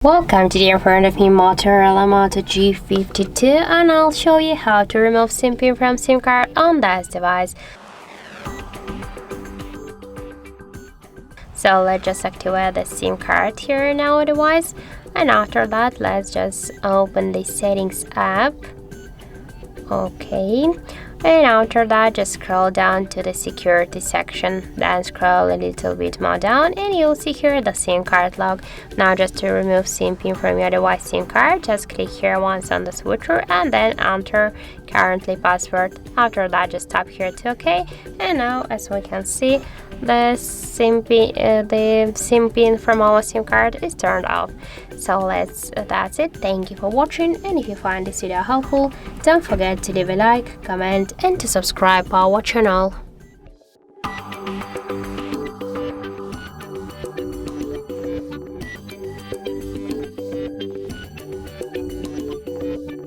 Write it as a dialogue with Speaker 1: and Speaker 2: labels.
Speaker 1: Welcome today in front of me Motorola Moto G52, and I'll show you how to remove SIM pin from SIM card on this device. So let's just activate the SIM card here in our device, and after that let's just open the settings app. Okay, and after that just scroll down to the security section, then scroll a little bit more down and you'll see here the SIM card log. Now just to remove SIM pin from your device SIM card, just click here once on the switcher and then enter currently password. After that just tap here to OK, and now as we can see the SIM pin from our SIM card is turned off. So that's it. Thank you for watching, and if you find this video helpful, don't forget to leave a like, comment and to subscribe our channel.